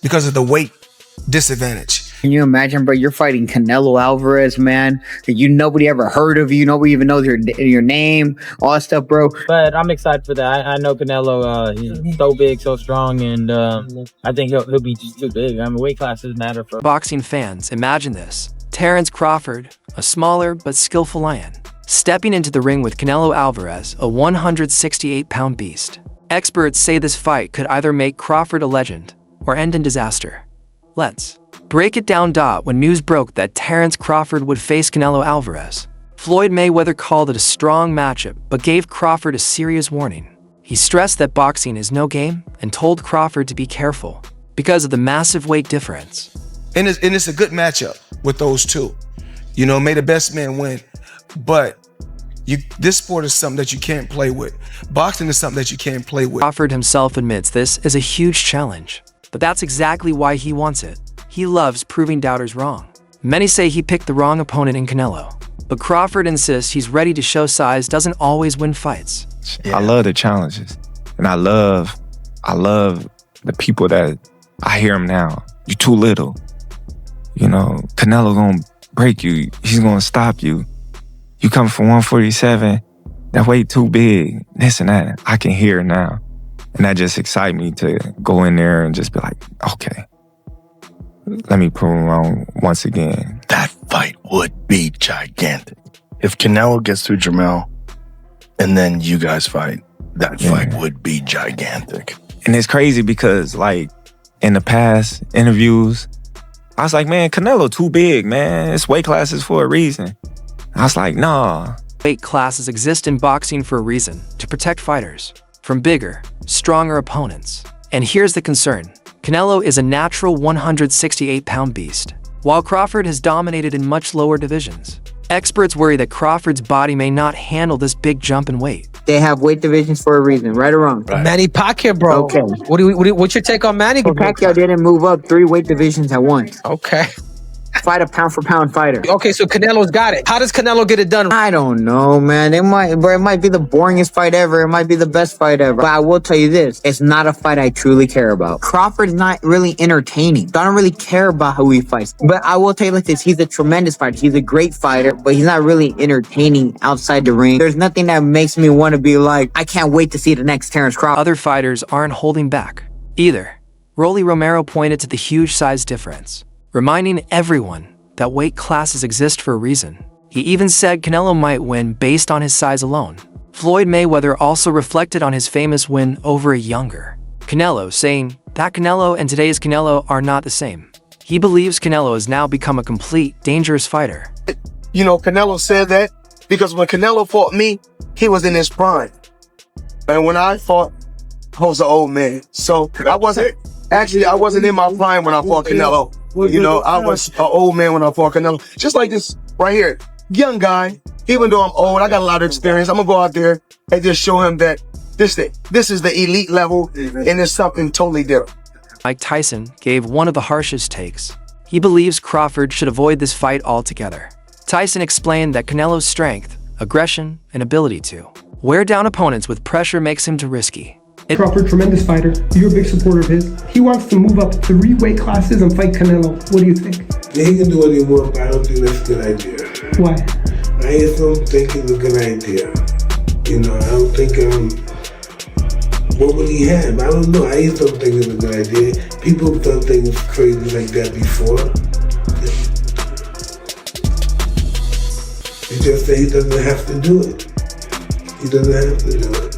because of the weight disadvantage. Can you imagine, bro? You're fighting Canelo Alvarez, man. Nobody ever heard of you. Nobody even knows your name, all that stuff, bro. But I'm excited for that. I know Canelo, he's so big, so strong, and I think he'll be just too big. I mean, weight classes matter for boxing fans. Imagine this. Terence Crawford, a smaller but skillful lion, stepping into the ring with Canelo Alvarez, a 168-pound beast. Experts say this fight could either make Crawford a legend or end in disaster. Let's break it down. When news broke that Terence Crawford would face Canelo Alvarez, Floyd Mayweather called it a strong matchup but gave Crawford a serious warning. He stressed that boxing is no game and told Crawford to be careful because of the massive weight difference. And it's a good matchup with those two. You know, may the best man win. But this sport is something that you can't play with. Boxing is something that you can't play with. Crawford himself admits this is a huge challenge, but that's exactly why he wants it. He loves proving doubters wrong. Many say he picked the wrong opponent in Canelo, but Crawford insists he's ready to show size doesn't always win fights. Yeah. I love the challenges, and I love the people that I hear them now. You're too little. You know, Canelo gonna break you. He's gonna stop you. You come from 147, that weight too big, this and that. I can hear it now. And that just excites me to go in there and just be like, okay, let me prove him wrong once again. That fight would be gigantic. If Canelo gets through Jamel and then you guys fight, that fight would be gigantic. And it's crazy because, like, in the past interviews, I was like, man, Canelo too big, man. It's weight classes for a reason. I was like, nah. Weight classes exist in boxing for a reason, to protect fighters from bigger, stronger opponents. And here's the concern. Canelo is a natural 168-pound beast, while Crawford has dominated in much lower divisions. Experts worry that Crawford's body may not handle this big jump in weight. They have weight divisions for a reason, right or wrong? Right. Manny Pacquiao, bro. Okay. What's your take on Manny? Well, Pacquiao didn't move up 3 weight divisions at once. Okay. Fight a pound-for-pound fighter. Okay, so Canelo's got it. How does Canelo get it done? I don't know, man. It might be the boringest fight ever. It might be the best fight ever. But I will tell you this. It's not a fight I truly care about. Crawford's not really entertaining. I don't really care about who he fights. But I will tell you like this. He's a tremendous fighter. He's a great fighter, but he's not really entertaining outside the ring. There's nothing that makes me want to be like, I can't wait to see the next Terence Crawford. Other fighters aren't holding back either. Rolly Romero pointed to the huge size difference, reminding everyone that weight classes exist for a reason. He even said Canelo might win based on his size alone. Floyd Mayweather also reflected on his famous win over a younger Canelo, saying that Canelo and today's Canelo are not the same. He believes Canelo has now become a complete, dangerous fighter. You know, Canelo said that because when Canelo fought me, he was in his prime. And when I fought, I was an old man. So I wasn't in my prime when I fought Canelo. You know, I was an old man when I fought Canelo. Just like this right here. Young guy, even though I'm old, I got a lot of experience. I'm gonna go out there and just show him that this is the elite level and it's something totally different. Mike Tyson gave one of the harshest takes. He believes Crawford should avoid this fight altogether. Tyson explained that Canelo's strength, aggression, and ability to wear down opponents with pressure makes him too risky. Crawford, tremendous fighter. You're a big supporter of his. He wants to move up 3 weight classes and fight Canelo. What do you think? Yeah, he can do what he wants, but I don't think that's a good idea. Why? I just don't think it's a good idea. You know, I don't think, what would he have? I don't know. I just don't think it's a good idea. People have done things crazy like that before. He just say he doesn't have to do it. He doesn't have to do it.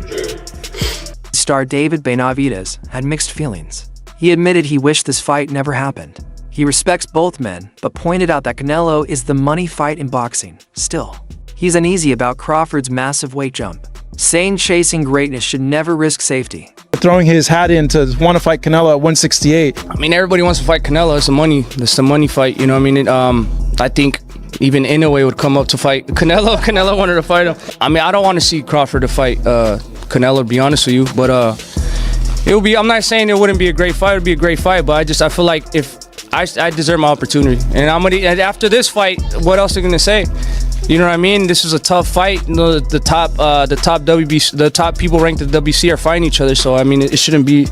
Star David Benavidez had mixed feelings. He admitted he wished this fight never happened. He respects both men, but pointed out that Canelo is the money fight in boxing. Still, he's uneasy about Crawford's massive weight jump, saying chasing greatness should never risk safety. Throwing his hat in to want to fight Canelo at 168. I mean, everybody wants to fight Canelo. It's the money fight. You know what I mean? I think even Inoue would come up to fight Canelo. Canelo wanted to fight him. I mean, I don't want to see Crawford to fight Canelo, to be honest with you, but it would be. I'm not saying it wouldn't be a great fight. It would be a great fight, but I feel like if I deserve my opportunity, and after this fight, what else are you gonna say? You know what I mean? This is a tough fight. You know, the top WBC, the top people ranked at WBC are fighting each other. So I mean, it should be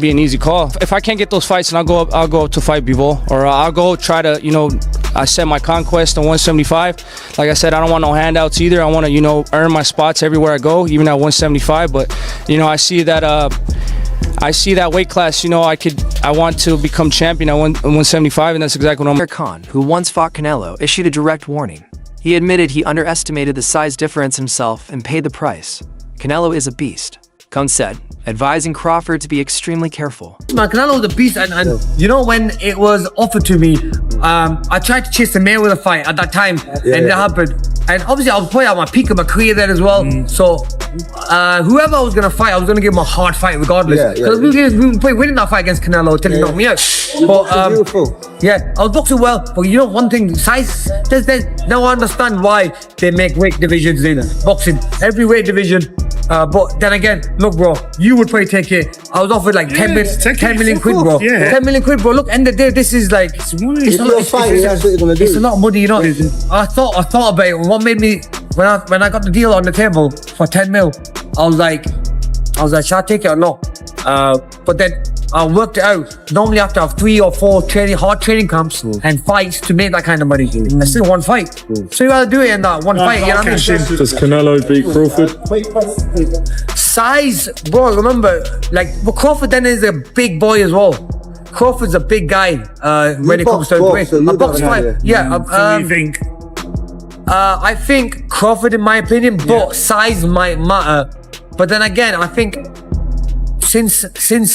an easy call. If I can't get those fights, then I'll go up to fight Bivol, or I'll go try to, you know, I set my conquest on 175. Like I said, I don't want no handouts either. I want to, you know, earn my spots everywhere I go, even at 175. But you know, I see that weight class, you know, I want to become champion at 175, and that's exactly what I'm. Khan, who once fought Canelo, issued a direct warning. He admitted he underestimated the size difference himself and paid the price. Canelo is a beast, Khan said, advising Crawford to be extremely careful. Man, Canelo was a beast, and you know, when it was offered to me, I tried to chase the Mayweather fight at that time, and it happened. And obviously, I was probably at my peak of my career there as well. So, whoever I was gonna fight, I was gonna give him a hard fight regardless. Because we were probably winning that fight against Canelo until he knocked me out. But yeah, I was boxing well. But you know, one thing, size. There's now I understand why they make weight divisions in boxing. Every weight division. But then again, look, bro, you would probably take it. I was offered like 10 million quid, bro. 10 million quid, bro. Look, end of the day, this is like it's a lot of money, you know. I thought about it. What made me when I got the deal on the table for 10 mil, I was like, should I take it or not? But then I worked it out. Normally, I have to have 3 or 4 hard training camps and fights to make that kind of money. That's still one fight. So you gotta do it in that one fight. You know what I mean? Does Canelo beat Crawford? Size, bro. Remember, like, but Crawford then is a big boy as well. Crawford's a big guy when it comes to weight. A box fight, yeah. Think? I think Crawford, in my opinion, but size might matter. But then again, I think since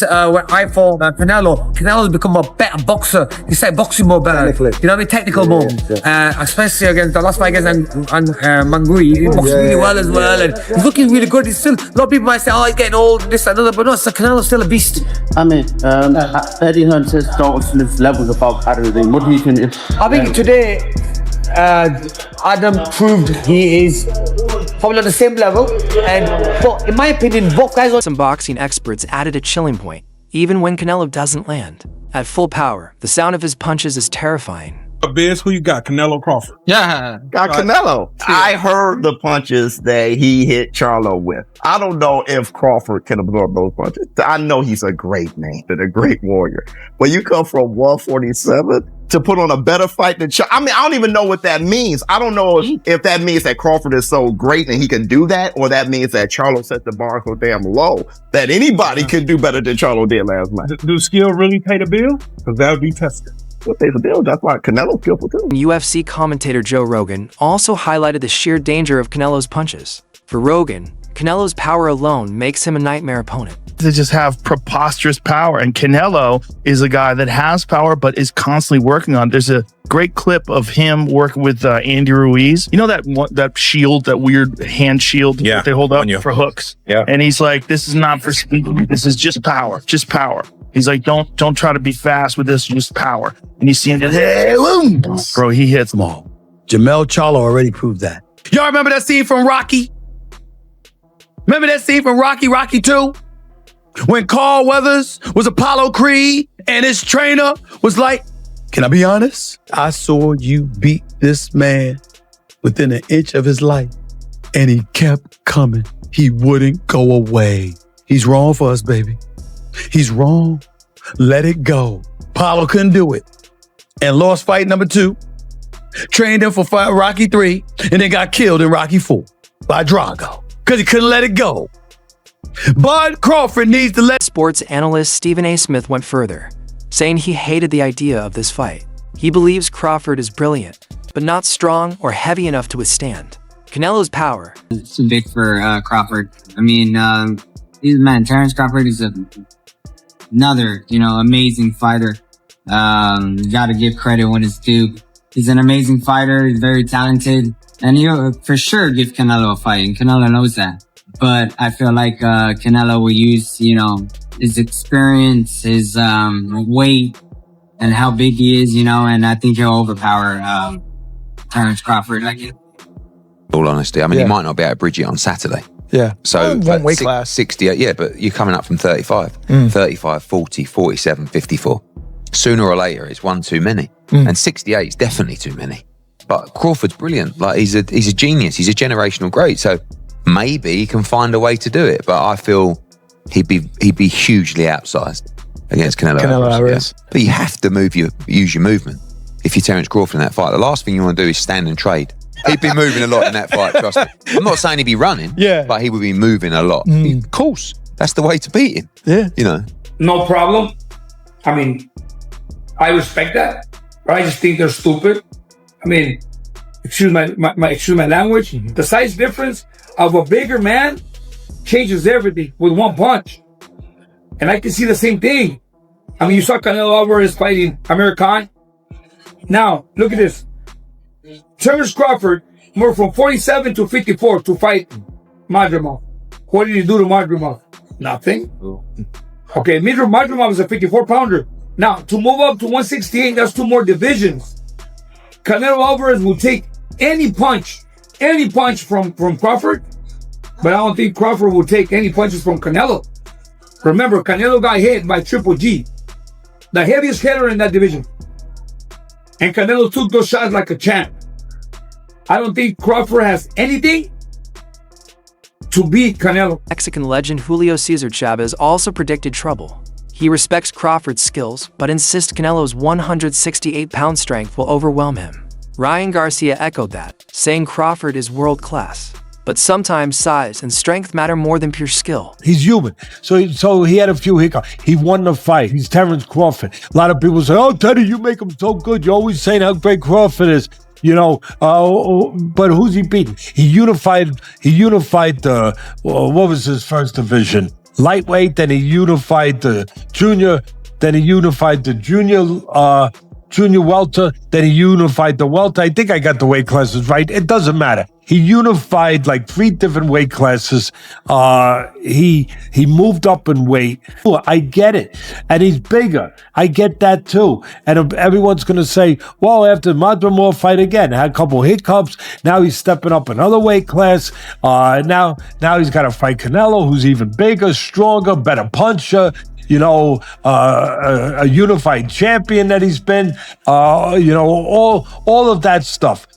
when I fought Canelo's become a better boxer. He started boxing more better. You know what I mean? Technical more. Especially against the last fight against Mangui. He boxed really well as well. And he's looking really good. He's still, a lot of people might say, oh, he's getting old, this and another. But no, Canelo's still a beast. I mean, Eddie Hearn says Dalton's levels above Adam. What do you think? I think today, Adam proved he is probably on the same level, but in my opinion, both guys. Some boxing experts added a chilling point. Even when Canelo doesn't land at full power, the sound of his punches is terrifying. Biz, who you got? Canelo Crawford? Yeah, got Canelo. I heard the punches that he hit Charlo with. I don't know if Crawford can absorb those punches. I know he's a great man and a great warrior, but you come from 147 to put on a better fight than I mean, I don't even know what that means. I don't know if that means that Crawford is so great and he can do that, or that means that Charlo set the bar so damn low that anybody can do better than Charlo did last night. Do skill really pay the bill? Because that would be tested. What pays the bill? That's why Canelo's skillful too. UFC commentator Joe Rogan also highlighted the sheer danger of Canelo's punches. For Rogan, Canelo's power alone makes him a nightmare opponent. They just have preposterous power, and Canelo is a guy that has power but is constantly working on it. There's a great clip of him working with Andy Ruiz. You know that shield, that weird hand shield that they hold up for hooks? Yeah. And he's like, this is not for speed. This is just power. Just power. He's like, don't try to be fast with this, just power. And you see him just, hey, boom. Bro, he hits them all. Jamel Charlo already proved that. Y'all remember that scene from Rocky? Remember that scene from Rocky 2? When Carl Weathers was Apollo Creed and his trainer was like, can I be honest? I saw you beat this man within an inch of his life, and he kept coming. He wouldn't go away. He's wrong for us, baby. He's wrong. Let it go. Apollo couldn't do it and lost fight number 2. Trained him for Rocky 3 and then got killed in Rocky 4 by Drago because he couldn't let it go. Bud Crawford needs to let... Sports analyst Stephen A. Smith went further, saying he hated the idea of this fight. He believes Crawford is brilliant, but not strong or heavy enough to withstand Canelo's power. It's too big for Crawford. I mean, Terence Crawford is another, amazing fighter. You gotta give credit when it's due. He's an amazing fighter. He's very talented. And he'll for sure give Canelo a fight, and Canelo knows that. But I feel like Canelo will use, his experience, his weight, and how big he is, and I think he'll overpower Terence Crawford. All honesty, I mean, he might not be able to bridge it on Saturday. Yeah. So one weight class. 68, yeah, but you're coming up from 35, 35, 40, 47, 54. Sooner or later, it's one too many. And 68 is definitely too many. But Crawford's brilliant. Like he's a genius. He's a generational great. So maybe he can find a way to do it. But I feel he'd be hugely outsized against Canelo Alvarez. Yeah. But you have to use your movement. If you're Terence Crawford in that fight, the last thing you want to do is stand and trade. He'd be moving a lot in that fight, trust me. I'm not saying he'd be running, but he would be moving a lot. Of course. That's the way to beat him. Yeah. You know. No problem. I mean, I respect that, but I just think they're stupid. I mean, excuse my language. The size difference of a bigger man changes everything with one punch. And I can see the same thing. I mean, you saw Canelo Alvarez fighting Amir Khan. Now, look at this. Terence Crawford moved from 47 to 54 to fight Madrimov. What did he do to Madrimov? Nothing. Okay, Madrimov is a 54-pounder. Now, to move up to 168, that's 2 more divisions. Canelo Alvarez will take any punch from Crawford, but I don't think Crawford will take any punches from Canelo. Remember, Canelo got hit by Triple G, the heaviest hitter in that division. And Canelo took those shots like a champ. I don't think Crawford has anything to beat Canelo. Mexican legend Julio Cesar Chavez also predicted trouble. He respects Crawford's skills, but insists Canelo's 168-pound strength will overwhelm him. Ryan Garcia echoed that, saying Crawford is world-class. But sometimes size and strength matter more than pure skill. He's human. So he had a few hiccups. He won the fight. He's Terence Crawford. A lot of people say, oh, Teddy, you make him so good. You're always saying how great Crawford is. You know, but who's he beating? He unified the, what was his first division? Lightweight, then he unified the junior, then he unified the junior welter, then he unified the welter. I think I got the weight classes right. It doesn't matter. He unified like 3 different weight classes. He moved up in weight. I get it. And he's bigger. I get that too. And everyone's going to say, well, after Madrimov fight again, had a couple hiccups. Now he's stepping up another weight class. Now he's got to fight Canelo, who's even bigger, stronger, better puncher. You know, a unified champion that he's been. You know, all of that stuff.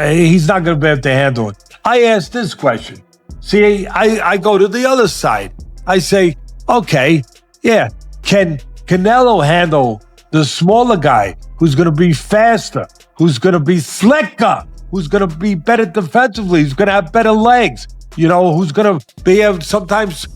He's not going to be able to handle it. I ask this question. See, I go to the other side. I say, okay, yeah, can Canelo handle the smaller guy who's going to be faster, who's going to be slicker, who's going to be better defensively, who's going to have better legs, you know, who's going to be able sometimes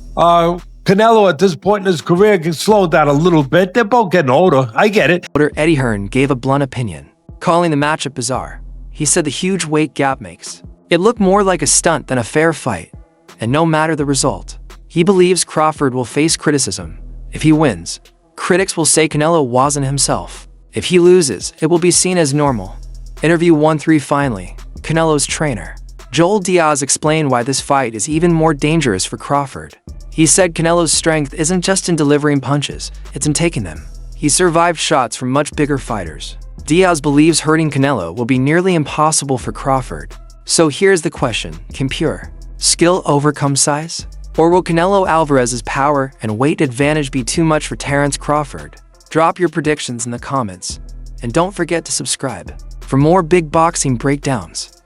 Canelo at this point in his career can slow down a little bit. They're both getting older. I get it. Eddie Hearn gave a blunt opinion, calling the matchup bizarre. He said the huge weight gap makes it look more like a stunt than a fair fight, and no matter the result, he believes Crawford will face criticism. If he wins, critics will say Canelo wasn't himself. If he loses, it will be seen as normal. Interview 1-3 finally, Canelo's trainer. Joel Diaz explained why this fight is even more dangerous for Crawford. He said Canelo's strength isn't just in delivering punches, it's in taking them. He survived shots from much bigger fighters. Diaz believes hurting Canelo will be nearly impossible for Crawford. So here's the question, can pure skill overcome size? Or will Canelo Alvarez's power and weight advantage be too much for Terence Crawford? Drop your predictions in the comments. And don't forget to subscribe for more big boxing breakdowns.